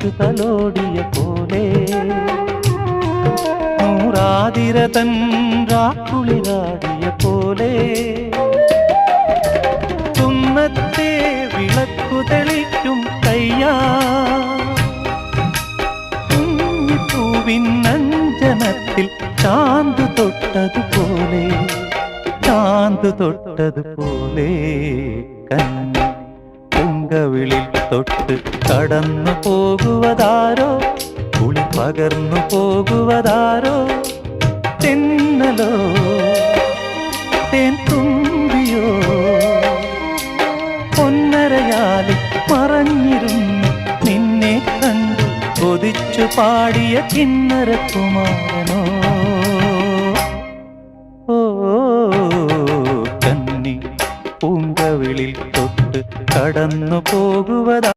കാറ്റു തലോടിയ പോലെ നൂറാതിരതൻ രാക്കുളിരാടിയ പോലെ തുന്നത്തെ വിളക്കു തെളിക്കും കയ്യാ കുഞ്ഞിപ്പൂവിനഞ്ജനത്തിൽ ചാന്ത് തൊട്ടതുപോലെ ചാന്ത് തൊട്ടതുപോലെ കന്നി പൂങ്കവിളിൽ തൊട്ട് കടന്നു പോകുവതാരോ കുളി പകർന്നു പോകുവതാരോ തെന്നലോ തേൻ തുമ്പിയോ പൊന്നരയാലിൽ മറഞ്ഞിരുന്നു നിന്നെ കണ്ടു കൊതിച്ചു പാടിയ കിന്നരകുമാരനോ ഓ കന്നി പൂങ്കവിളിൽ തൊട്ട് കടന്നു പോകുവതാ